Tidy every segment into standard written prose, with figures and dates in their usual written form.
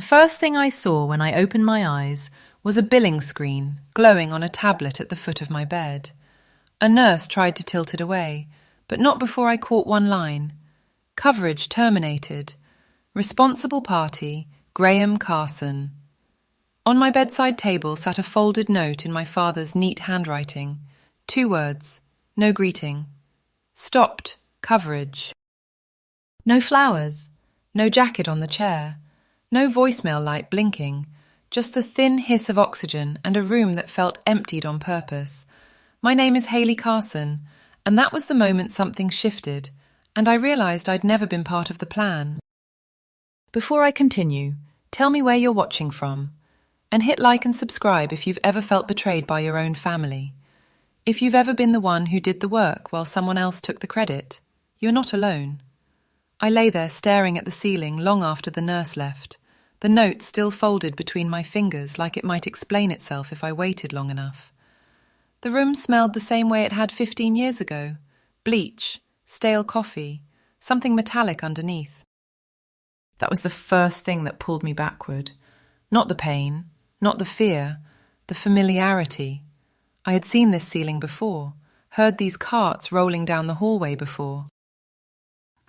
first thing I saw when I opened my eyes was a billing screen glowing on a tablet at the foot of my bed. A nurse tried to tilt it away, but not before I caught one line. Coverage terminated. Responsible party, Graham Carson. On my bedside table sat a folded note in my father's neat handwriting. 2 words, no greeting. Stopped, coverage. No flowers, no jacket on the chair, no voicemail light blinking, just the thin hiss of oxygen and a room that felt emptied on purpose. My name is Hayley Carson, and that was the moment something shifted, and I realised I'd never been part of the plan. Before I continue, tell me where you're watching from, and hit like and subscribe if you've ever felt betrayed by your own family. If you've ever been the one who did the work while someone else took the credit, you're not alone. I lay there staring at the ceiling long after the nurse left, the note still folded between my fingers like it might explain itself if I waited long enough. The room smelled the same way it had 15 years ago. Bleach, stale coffee, something metallic underneath. That was the first thing that pulled me backward. Not the pain, not the fear, the familiarity. I had seen this ceiling before, heard these carts rolling down the hallway before.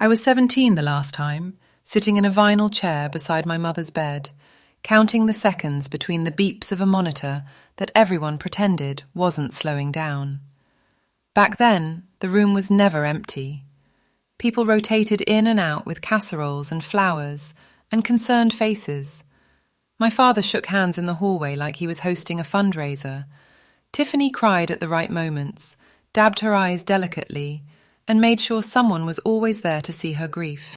I was 17 the last time, sitting in a vinyl chair beside my mother's bed, counting the seconds between the beeps of a monitor that everyone pretended wasn't slowing down. Back then, the room was never empty. People rotated in and out with casseroles and flowers and concerned faces. My father shook hands in the hallway like he was hosting a fundraiser. Tiffany cried at the right moments, dabbed her eyes delicately, and made sure someone was always there to see her grief.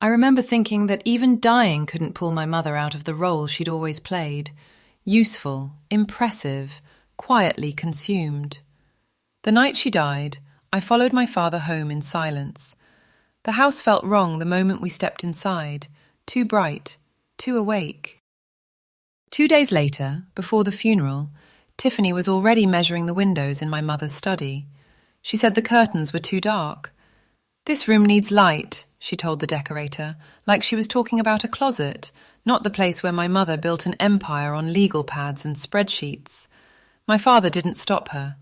I remember thinking that even dying couldn't pull my mother out of the role she'd always played. Useful, impressive, quietly consumed. The night she died, I followed my father home in silence. The house felt wrong the moment we stepped inside, too bright, too awake. 2 days later, before the funeral, Tiffany was already measuring the windows in my mother's study. She said the curtains were too dark. "This room needs light," she told the decorator, like she was talking about a closet, not the place where my mother built an empire on legal pads and spreadsheets. My father didn't stop her.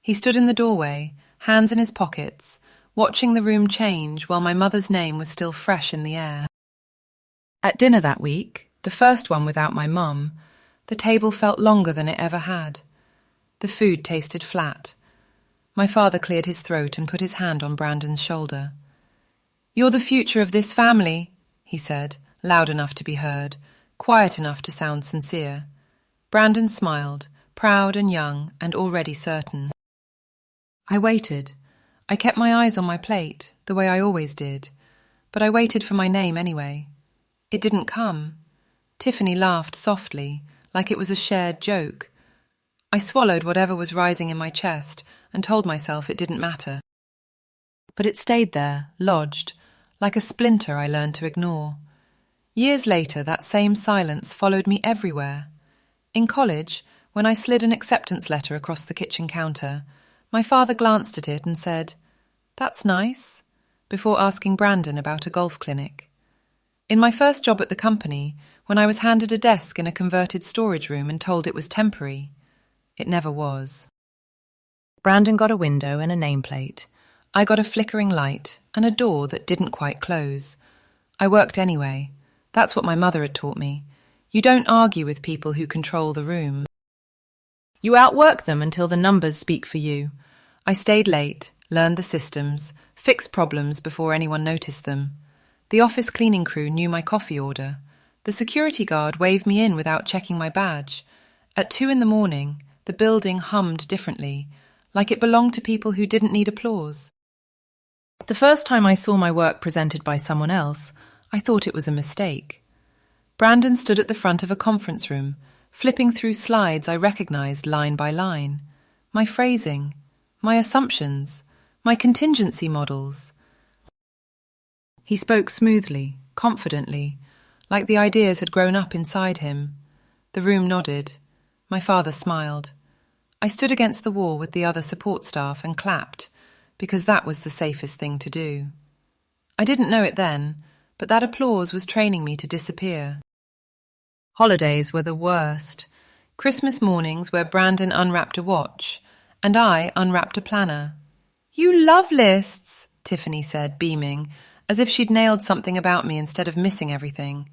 He stood in the doorway, hands in his pockets, watching the room change while my mother's name was still fresh in the air. At dinner that week, the first one without my mum, the table felt longer than it ever had. The food tasted flat. My father cleared his throat and put his hand on Brandon's shoulder. "You're the future of this family," he said, loud enough to be heard, quiet enough to sound sincere. Brandon smiled, proud and young and already certain. I waited. I kept my eyes on my plate, the way I always did, but I waited for my name anyway. It didn't come. Tiffany laughed softly, like it was a shared joke. I swallowed whatever was rising in my chest and told myself it didn't matter. But it stayed there, lodged, like a splinter I learned to ignore. Years later, that same silence followed me everywhere. In college, when I slid an acceptance letter across the kitchen counter, my father glanced at it and said, "That's nice," before asking Brandon about a golf clinic. In my first job at the company, when I was handed a desk in a converted storage room and told it was temporary, it never was. Brandon got a window and a nameplate. I got a flickering light and a door that didn't quite close. I worked anyway. That's what my mother had taught me. You don't argue with people who control the room. You outwork them until the numbers speak for you. I stayed late, learned the systems, fixed problems before anyone noticed them. The office cleaning crew knew my coffee order. The security guard waved me in without checking my badge. At 2 a.m, the building hummed differently, like it belonged to people who didn't need applause. The first time I saw my work presented by someone else, I thought it was a mistake. Brandon stood at the front of a conference room, flipping through slides I recognized line by line. My phrasing, my assumptions, my contingency models. He spoke smoothly, confidently, like the ideas had grown up inside him. The room nodded. My father smiled. I stood against the wall with the other support staff and clapped, because that was the safest thing to do. I didn't know it then, but that applause was training me to disappear. Holidays were the worst. Christmas mornings where Brandon unwrapped a watch, and I unwrapped a planner. "You love lists," Tiffany said, beaming, as if she'd nailed something about me instead of missing everything.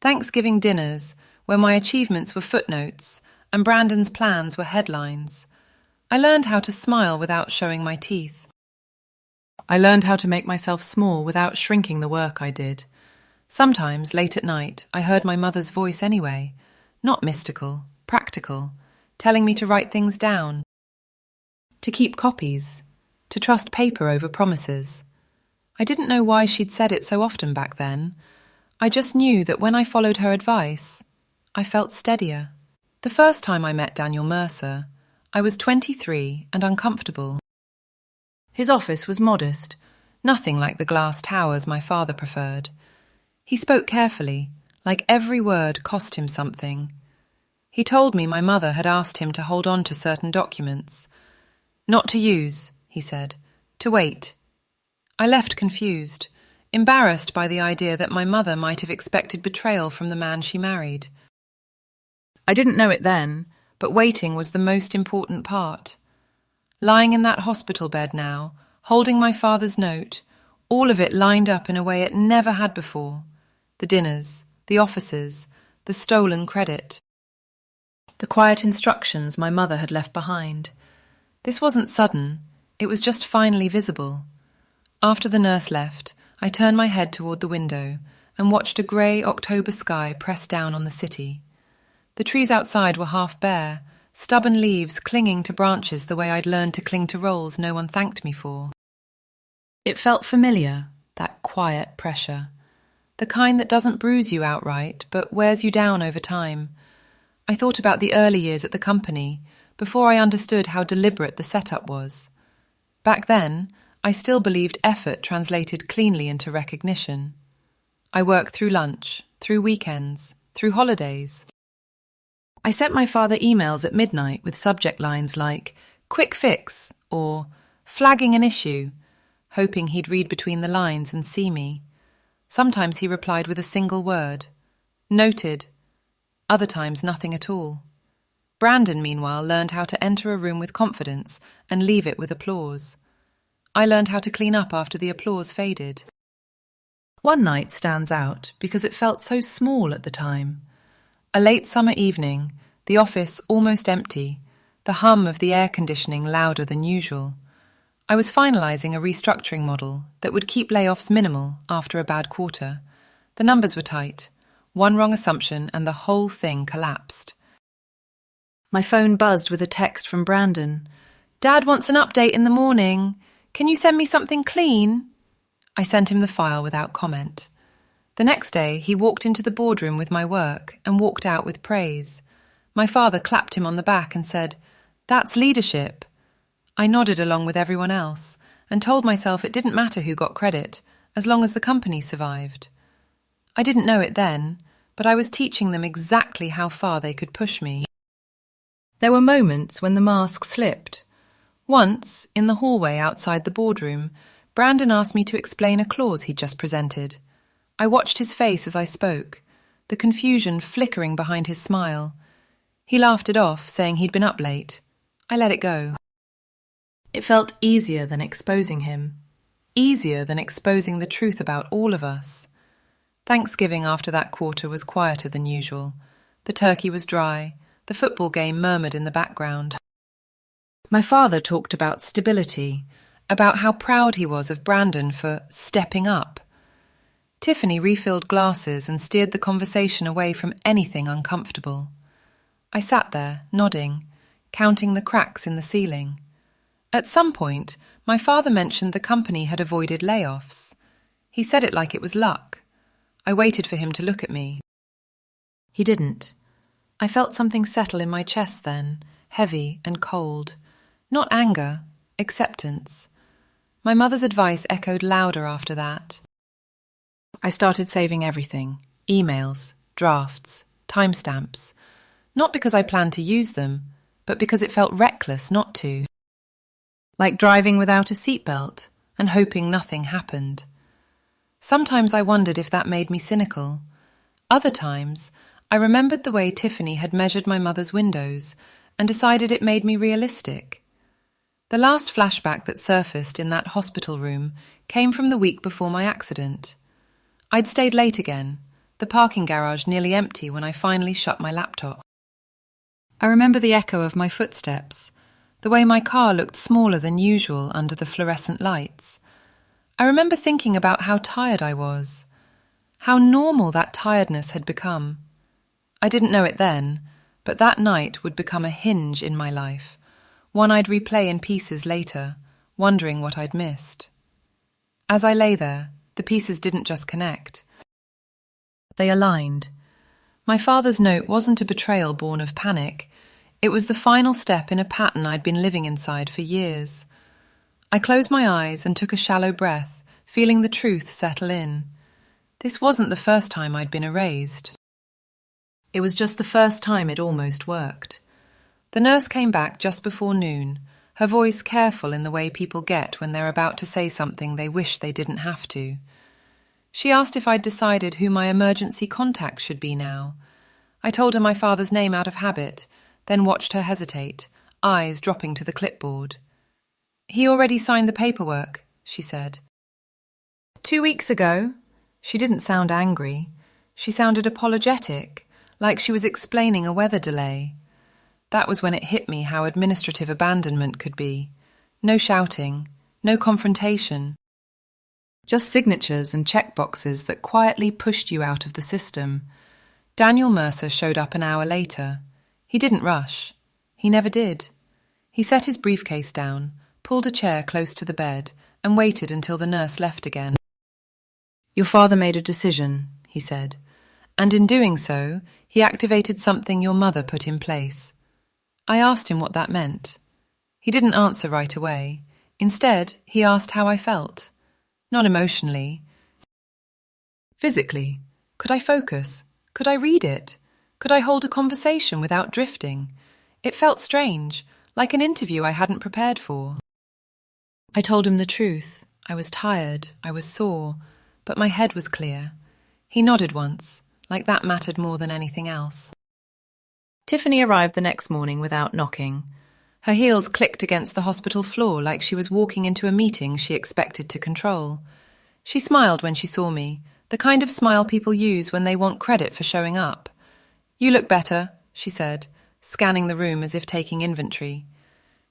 Thanksgiving dinners, where my achievements were footnotes and Brandon's plans were headlines. I learned how to smile without showing my teeth. I learned how to make myself small without shrinking the work I did. Sometimes, late at night, I heard my mother's voice anyway, not mystical, practical, telling me to write things down, to keep copies, to trust paper over promises. I didn't know why she'd said it so often back then. I just knew that when I followed her advice, I felt steadier. The first time I met Daniel Mercer, I was 23 and uncomfortable. His office was modest, nothing like the glass towers my father preferred. He spoke carefully, like every word cost him something. He told me my mother had asked him to hold on to certain documents. "Not to use," he said, "to wait." I left confused, embarrassed by the idea that my mother might have expected betrayal from the man she married. I didn't know it then, but waiting was the most important part. Lying in that hospital bed now, holding my father's note, all of it lined up in a way it never had before. The dinners, the offices, the stolen credit, the quiet instructions my mother had left behind. This wasn't sudden, it was just finally visible. After the nurse left, I turned my head toward the window and watched a grey October sky press down on the city. The trees outside were half bare, stubborn leaves clinging to branches the way I'd learned to cling to roles no one thanked me for. It felt familiar, that quiet pressure. The kind that doesn't bruise you outright, but wears you down over time. I thought about the early years at the company, before I understood how deliberate the setup was. Back then, I still believed effort translated cleanly into recognition. I worked through lunch, through weekends, through holidays. I sent my father emails at midnight with subject lines like, "Quick fix," or "Flagging an issue," hoping he'd read between the lines and see me. Sometimes he replied with a single word, "Noted." Other times nothing at all. Brandon, meanwhile, learned how to enter a room with confidence and leave it with applause. I learned how to clean up after the applause faded. One night stands out because it felt so small at the time. A late summer evening, the office almost empty, the hum of the air conditioning louder than usual. I was finalising a restructuring model that would keep layoffs minimal after a bad quarter. The numbers were tight. One wrong assumption and the whole thing collapsed. My phone buzzed with a text from Brandon. "Dad wants an update in the morning. Can you send me something clean?" I sent him the file without comment. The next day, he walked into the boardroom with my work and walked out with praise. My father clapped him on the back and said, "That's leadership." I nodded along with everyone else and told myself it didn't matter who got credit, as long as the company survived. I didn't know it then, but I was teaching them exactly how far they could push me. There were moments when the mask slipped. Once, in the hallway outside the boardroom, Brandon asked me to explain a clause he'd just presented. I watched his face as I spoke, the confusion flickering behind his smile. He laughed it off, saying he'd been up late. I let it go. It felt easier than exposing him. Easier than exposing the truth about all of us. Thanksgiving after that quarter was quieter than usual. The turkey was dry. The football game murmured in the background. My father talked about stability, about how proud he was of Brandon for stepping up. Tiffany refilled glasses and steered the conversation away from anything uncomfortable. I sat there, nodding, counting the cracks in the ceiling. At some point, my father mentioned the company had avoided layoffs. He said it like it was luck. I waited for him to look at me. He didn't. I felt something settle in my chest then, heavy and cold. Not anger, acceptance. My mother's advice echoed louder after that. I started saving everything, emails, drafts, timestamps, not because I planned to use them, but because it felt reckless not to. Like driving without a seatbelt and hoping nothing happened. Sometimes I wondered if that made me cynical. Other times, I remembered the way Tiffany had measured my mother's windows and decided it made me realistic. The last flashback that surfaced in that hospital room came from the week before my accident. I'd stayed late again, the parking garage nearly empty when I finally shut my laptop. I remember the echo of my footsteps, the way my car looked smaller than usual under the fluorescent lights. I remember thinking about how tired I was, how normal that tiredness had become. I didn't know it then, but that night would become a hinge in my life, one I'd replay in pieces later, wondering what I'd missed. As I lay there, the pieces didn't just connect. They aligned. My father's note wasn't a betrayal born of panic. It was the final step in a pattern I'd been living inside for years. I closed my eyes and took a shallow breath, feeling the truth settle in. This wasn't the first time I'd been erased. It was just the first time it almost worked. The nurse came back just before noon, her voice careful in the way people get when they're about to say something they wish they didn't have to. She asked if I'd decided who my emergency contact should be now. I told her my father's name out of habit, then watched her hesitate, eyes dropping to the clipboard. "He already signed the paperwork," she said. 2 weeks ago? She didn't sound angry. She sounded apologetic, like she was explaining a weather delay. That was when it hit me how administrative abandonment could be. No shouting, no confrontation. Just signatures and checkboxes that quietly pushed you out of the system. Daniel Mercer showed up an hour later. He didn't rush. He never did. He set his briefcase down, pulled a chair close to the bed, and waited until the nurse left again. "Your father made a decision," he said, "and in doing so, he activated something your mother put in place." I asked him what that meant. He didn't answer right away. Instead, he asked how I felt. Not emotionally. Physically. Could I focus? Could I read it? Could I hold a conversation without drifting? It felt strange, like an interview I hadn't prepared for. I told him the truth. I was tired, I was sore, but my head was clear. He nodded once, like that mattered more than anything else. Tiffany arrived the next morning without knocking. Her heels clicked against the hospital floor like she was walking into a meeting she expected to control. She smiled when she saw me, the kind of smile people use when they want credit for showing up. "You look better," she said, scanning the room as if taking inventory.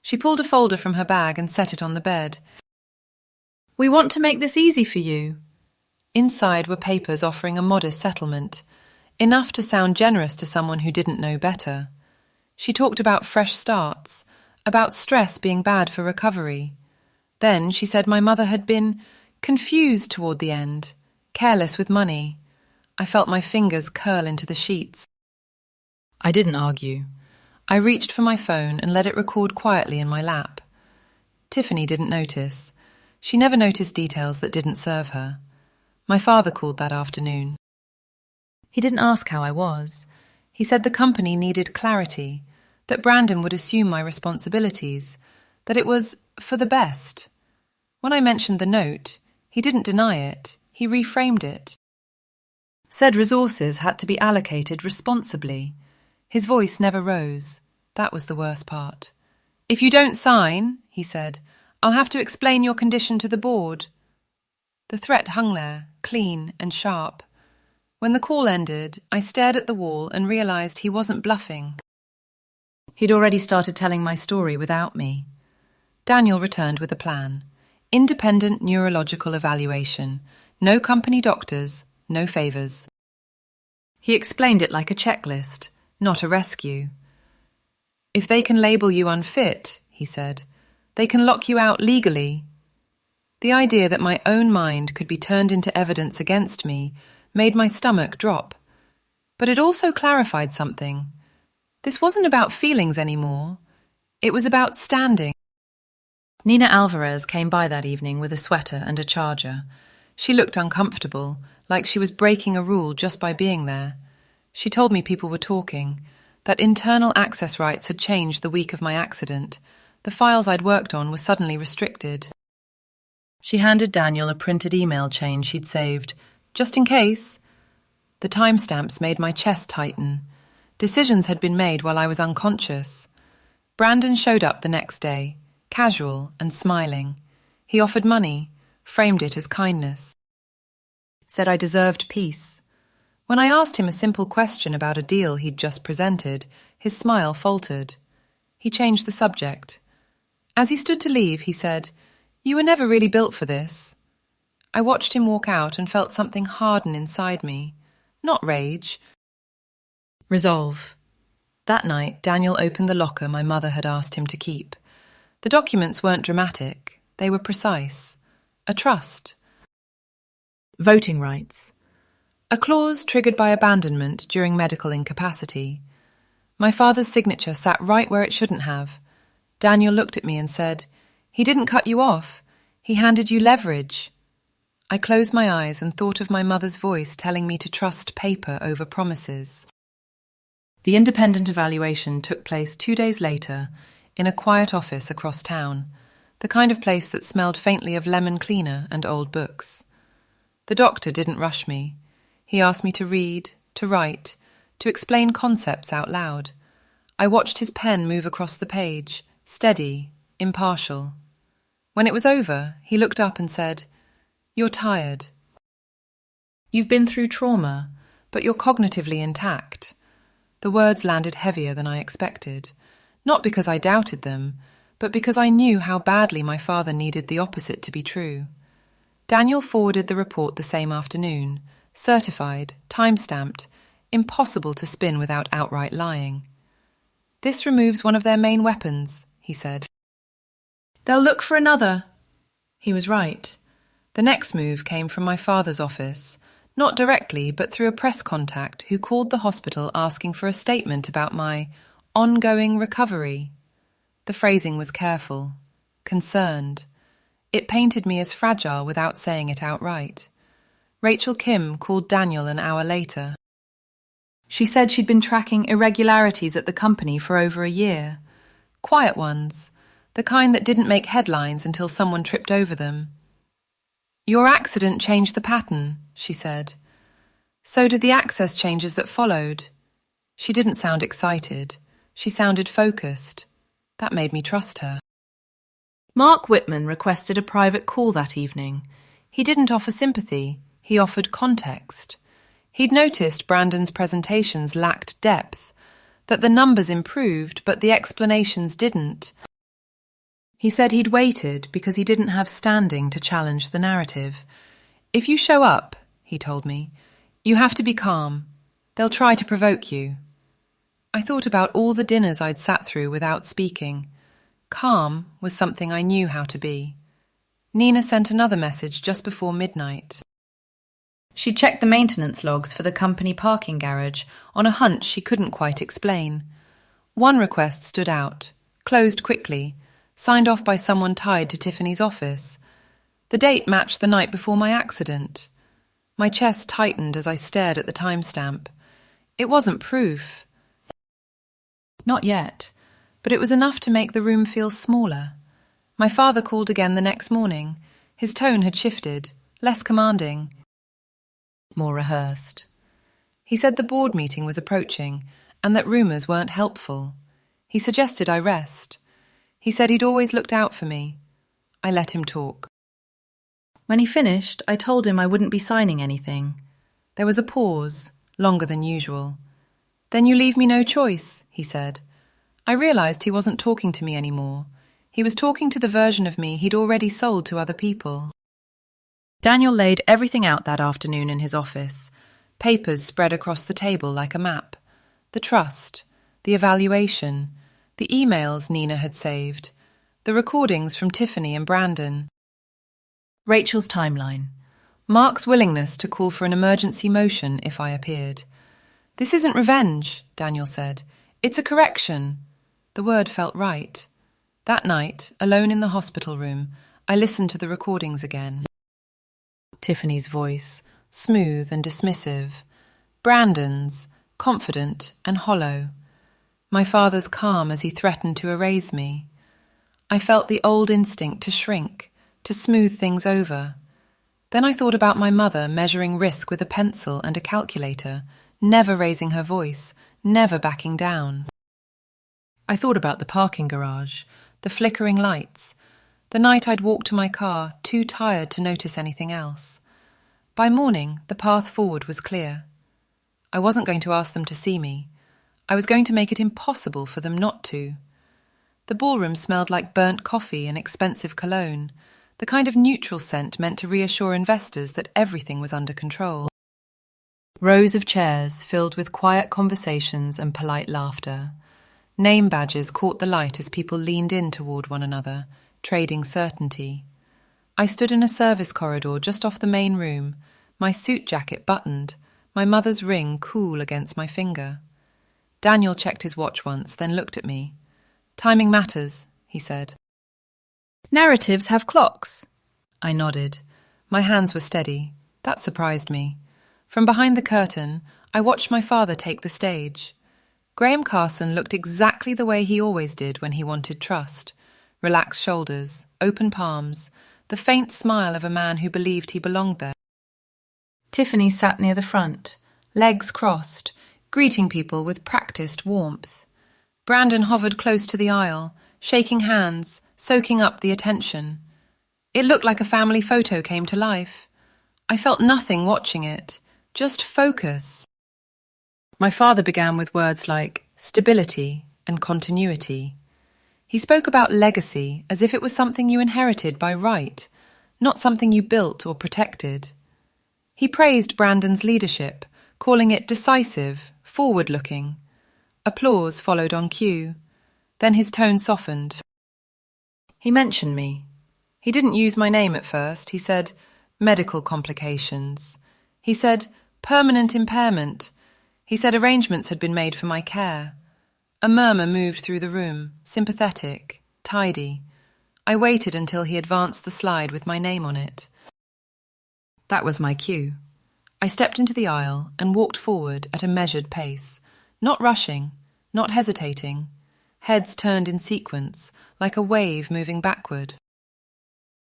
She pulled a folder from her bag and set it on the bed. "We want to make this easy for you." Inside were papers offering a modest settlement, enough to sound generous to someone who didn't know better. She talked about fresh starts, about stress being bad for recovery. Then she said my mother had been confused toward the end, careless with money. I felt my fingers curl into the sheets. I didn't argue. I reached for my phone and let it record quietly in my lap. Tiffany didn't notice. She never noticed details that didn't serve her. My father called that afternoon. He didn't ask how I was. He said the company needed clarity, that Brandon would assume my responsibilities, that it was for the best. When I mentioned the note, he didn't deny it. He reframed it. Said resources had to be allocated responsibly. His voice never rose. That was the worst part. "If you don't sign," he said, "I'll have to explain your condition to the board." The threat hung there, clean and sharp. When the call ended, I stared at the wall and realized he wasn't bluffing. He'd already started telling my story without me. Daniel returned with a plan. Independent neurological evaluation. No company doctors, no favors. He explained it like a checklist, not a rescue. "If they can label you unfit," he said, "they can lock you out legally." The idea that my own mind could be turned into evidence against me made my stomach drop. But it also clarified something. This wasn't about feelings anymore. It was about standing. Nina Alvarez came by that evening with a sweater and a charger. She looked uncomfortable, like she was breaking a rule just by being there. She told me people were talking, that internal access rights had changed the week of my accident. The files I'd worked on were suddenly restricted. She handed Daniel a printed email chain she'd saved, just in case. The timestamps made my chest tighten. Decisions had been made while I was unconscious. Brandon showed up the next day, casual and smiling. He offered money, framed it as kindness. Said I deserved peace. When I asked him a simple question about a deal he'd just presented, his smile faltered. He changed the subject. As he stood to leave, he said, "You were never really built for this." I watched him walk out and felt something harden inside me. Not rage. Resolve. That night, Daniel opened the locker my mother had asked him to keep. The documents weren't dramatic. They were precise. A trust. Voting rights. A clause triggered by abandonment during medical incapacity. My father's signature sat right where it shouldn't have. Daniel looked at me and said, "He didn't cut you off. He handed you leverage." I closed my eyes and thought of my mother's voice telling me to trust paper over promises. The independent evaluation took place 2 days later in a quiet office across town, the kind of place that smelled faintly of lemon cleaner and old books. The doctor didn't rush me. He asked me to read, to write, to explain concepts out loud. I watched his pen move across the page, steady, impartial. When it was over, he looked up and said, "You're tired. You've been through trauma, but you're cognitively intact." The words landed heavier than I expected, not because I doubted them, but because I knew how badly my father needed the opposite to be true. Daniel forwarded the report the same afternoon, certified, time-stamped, impossible to spin without outright lying. "This removes one of their main weapons," he said. "They'll look for another." He was right. The next move came from my father's office, not directly but through a press contact who called the hospital asking for a statement about my ongoing recovery. The phrasing was careful, concerned. It painted me as fragile without saying it outright. Rachel Kim called Daniel an hour later. She said she'd been tracking irregularities at the company for over a year. Quiet ones, the kind that didn't make headlines until someone tripped over them. "Your accident changed the pattern," she said. "So did the access changes that followed." She didn't sound excited. She sounded focused. That made me trust her. Mark Whitman requested a private call that evening. He didn't offer sympathy. He offered context. He'd noticed Brandon's presentations lacked depth, that the numbers improved, but the explanations didn't. He said he'd waited because he didn't have standing to challenge the narrative. "If you show up," he told me, "you have to be calm. They'll try to provoke you." I thought about all the dinners I'd sat through without speaking. Calm was something I knew how to be. Nina sent another message just before midnight. She checked the maintenance logs for the company parking garage on a hunch she couldn't quite explain. One request stood out, closed quickly, signed off by someone tied to Tiffany's office. The date matched the night before my accident. My chest tightened as I stared at the timestamp. It wasn't proof. Not yet, but it was enough to make the room feel smaller. My father called again the next morning. His tone had shifted, less commanding, more rehearsed. He said the board meeting was approaching and that rumours weren't helpful. He suggested I rest. He said he'd always looked out for me. I let him talk. When he finished, I told him I wouldn't be signing anything. There was a pause, longer than usual. "Then you leave me no choice," he said. I realised he wasn't talking to me anymore. He was talking to the version of me he'd already sold to other people. Daniel laid everything out that afternoon in his office. Papers spread across the table like a map. The trust, the evaluation, the emails Nina had saved, the recordings from Tiffany and Brandon. Rachel's timeline. Mark's willingness to call for an emergency motion if I appeared. "This isn't revenge," Daniel said. "It's a correction." The word felt right. That night, alone in the hospital room, I listened to the recordings again. Tiffany's voice, smooth and dismissive. Brandon's, confident and hollow. My father's calm as he threatened to erase me. I felt the old instinct to shrink, to smooth things over. Then I thought about my mother measuring risk with a pencil and a calculator, never raising her voice, never backing down. I thought about the parking garage, the flickering lights, the night I'd walked to my car, too tired to notice anything else. By morning, the path forward was clear. I wasn't going to ask them to see me. I was going to make it impossible for them not to. The ballroom smelled like burnt coffee and expensive cologne, the kind of neutral scent meant to reassure investors that everything was under control. Rows of chairs filled with quiet conversations and polite laughter. Name badges caught the light as people leaned in toward one another, trading certainty. I stood in a service corridor just off the main room, my suit jacket buttoned, my mother's ring cool against my finger. Daniel checked his watch once, then looked at me. "Timing matters," he said. "Narratives have clocks." I nodded. My hands were steady. That surprised me. From behind the curtain, I watched my father take the stage. Graham Carson looked exactly the way he always did when he wanted trust. Relaxed shoulders, open palms, the faint smile of a man who believed he belonged there. Tiffany sat near the front, legs crossed, greeting people with practiced warmth. Brandon hovered close to the aisle, shaking hands, soaking up the attention. It looked like a family photo came to life. I felt nothing watching it, just focus. My father began with words like stability and continuity. He spoke about legacy as if it was something you inherited by right, not something you built or protected. He praised Brandon's leadership, calling it decisive, forward-looking. Applause followed on cue. Then his tone softened. He mentioned me. He didn't use my name at first. He said, medical complications. He said, permanent impairment. He said arrangements had been made for my care. A murmur moved through the room, sympathetic, tidy. I waited until he advanced the slide with my name on it. That was my cue. I stepped into the aisle and walked forward at a measured pace, not rushing, not hesitating. Heads turned in sequence, like a wave moving backward.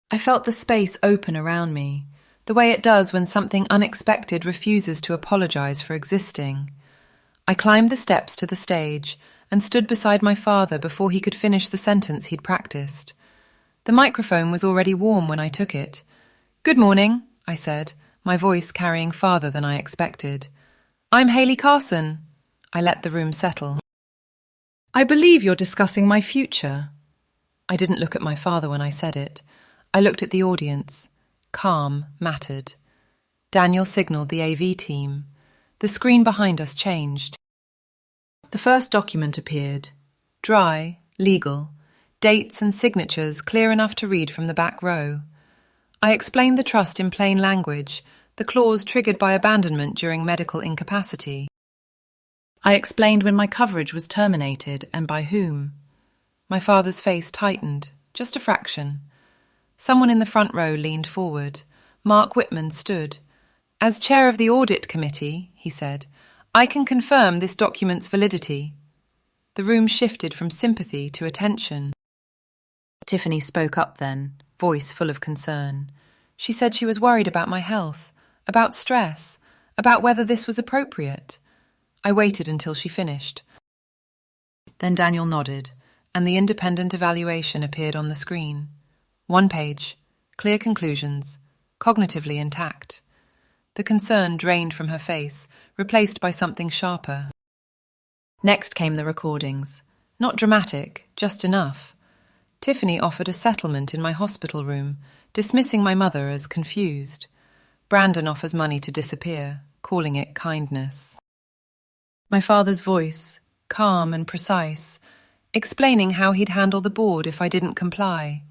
I felt the space open around me, the way it does when something unexpected refuses to apologize for existing. I climbed the steps to the stage and stood beside my father before he could finish the sentence he'd practiced. The microphone was already warm when I took it. "Good morning," I said, my voice carrying farther than I expected. "I'm Haley Carson." I let the room settle. "I believe you're discussing my future." I didn't look at my father when I said it. I looked at the audience. Calm mattered. Daniel signaled the AV team. The screen behind us changed. The first document appeared. Dry, legal, dates and signatures clear enough to read from the back row. I explained the trust in plain language, the clause triggered by abandonment during medical incapacity. I explained when my coverage was terminated and by whom. My father's face tightened, just a fraction. Someone in the front row leaned forward. Mark Whitman stood. "As chair of the audit committee," he said, "I can confirm this document's validity." The room shifted from sympathy to attention. Tiffany spoke up then, voice full of concern. She said she was worried about my health, about stress, about whether this was appropriate. I waited until she finished. Then Daniel nodded, and the independent evaluation appeared on the screen. 1 page, clear conclusions, cognitively intact. The concern drained from her face, replaced by something sharper. Next came the recordings. Not dramatic, just enough. Tiffany offered a settlement in my hospital room, dismissing my mother as confused. Brandon offers money to disappear, calling it kindness. My father's voice, calm and precise, explaining how he'd handle the board if I didn't comply.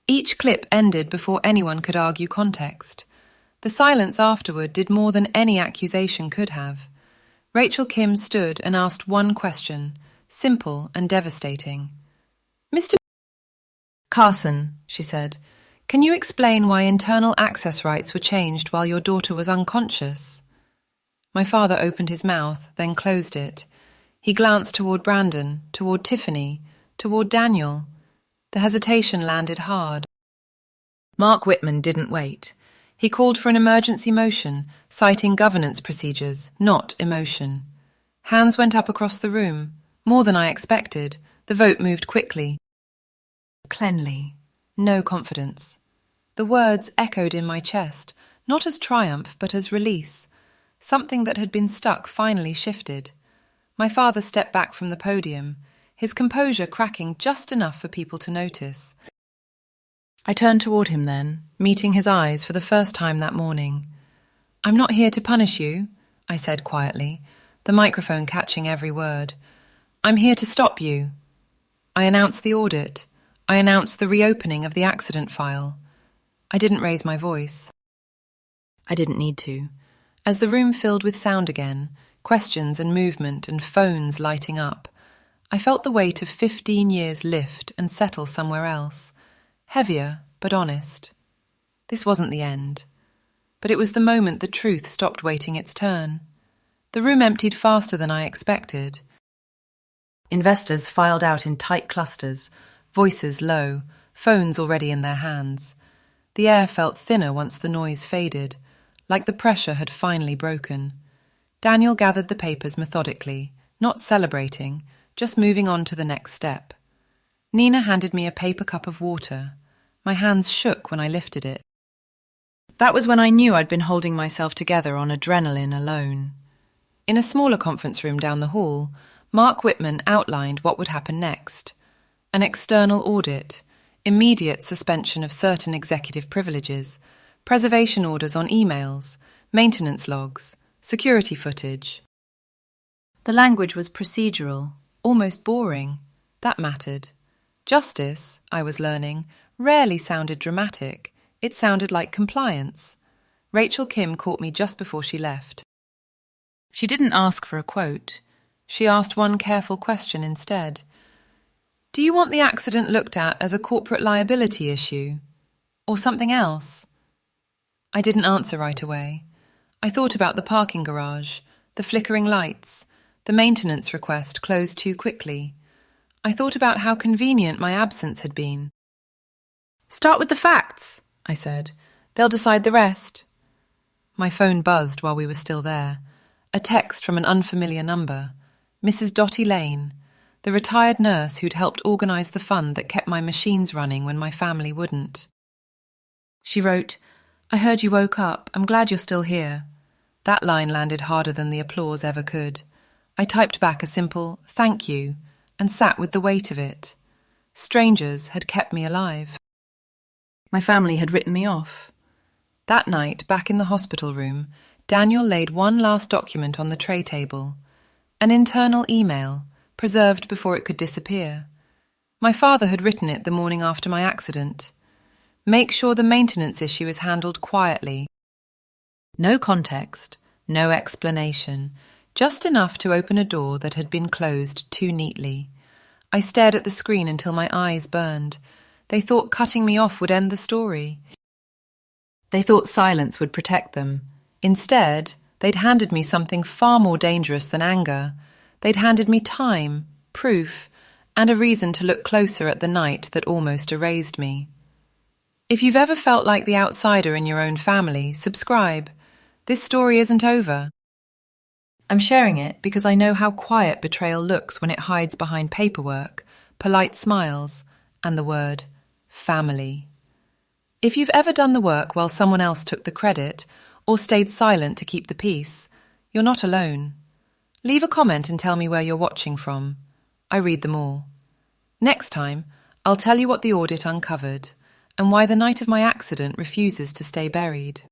Each clip ended before anyone could argue context. The silence afterward did more than any accusation could have. Rachel Kim stood and asked one question, simple and devastating. "Mr. Carson," she said, "can you explain why internal access rights were changed while your daughter was unconscious?" My father opened his mouth, then closed it. He glanced toward Brandon, toward Tiffany, toward Daniel. The hesitation landed hard. Mark Whitman didn't wait. He called for an emergency motion, citing governance procedures, not emotion. Hands went up across the room. More than I expected. The vote moved quickly. Cleanly. No confidence. The words echoed in my chest, not as triumph, but as release. Something that had been stuck finally shifted. My father stepped back from the podium, his composure cracking just enough for people to notice. I turned toward him then, meeting his eyes for the first time that morning. "I'm not here to punish you," I said quietly, the microphone catching every word. "I'm here to stop you." I announced the audit. I announced the reopening of the accident file. I didn't raise my voice. I didn't need to. As the room filled with sound again, questions and movement and phones lighting up, I felt the weight of 15 years lift and settle somewhere else. Heavier, but honest. This wasn't the end. But it was the moment the truth stopped waiting its turn. The room emptied faster than I expected. Investors filed out in tight clusters, voices low, phones already in their hands. The air felt thinner once the noise faded, like the pressure had finally broken. Daniel gathered the papers methodically, not celebrating, just moving on to the next step. Nina handed me a paper cup of water. My hands shook when I lifted it. That was when I knew I'd been holding myself together on adrenaline alone. In a smaller conference room down the hall, Mark Whitman outlined what would happen next. An external audit, immediate suspension of certain executive privileges, preservation orders on emails, maintenance logs, security footage. The language was procedural, almost boring. That mattered. Justice, I was learning, rarely sounded dramatic. It sounded like compliance. Rachel Kim caught me just before she left. She didn't ask for a quote. She asked one careful question instead. "Do you want the accident looked at as a corporate liability issue? Or something else?" I didn't answer right away. I thought about the parking garage, the flickering lights, the maintenance request closed too quickly. I thought about how convenient my absence had been. "Start with the facts," I said. "They'll decide the rest." My phone buzzed while we were still there. A text from an unfamiliar number. Mrs. Dottie Lane, the retired nurse who'd helped organise the fund that kept my machines running when my family wouldn't. She wrote, "I heard you woke up. I'm glad you're still here." That line landed harder than the applause ever could. I typed back a simple "thank you" and sat with the weight of it. Strangers had kept me alive. My family had written me off. That night, back in the hospital room, Daniel laid one last document on the tray table. An internal email, preserved before it could disappear. My father had written it the morning after my accident. "Make sure the maintenance issue is handled quietly." No context, no explanation, just enough to open a door that had been closed too neatly. I stared at the screen until my eyes burned. They thought cutting me off would end the story. They thought silence would protect them. Instead, they'd handed me something far more dangerous than anger. They'd handed me time, proof, and a reason to look closer at the night that almost erased me. If you've ever felt like the outsider in your own family, subscribe. This story isn't over. I'm sharing it because I know how quiet betrayal looks when it hides behind paperwork, polite smiles, and the word family. If you've ever done the work while someone else took the credit, or stayed silent to keep the peace, you're not alone. Leave a comment and tell me where you're watching from. I read them all. Next time, I'll tell you what the audit uncovered, and why the night of my accident refuses to stay buried.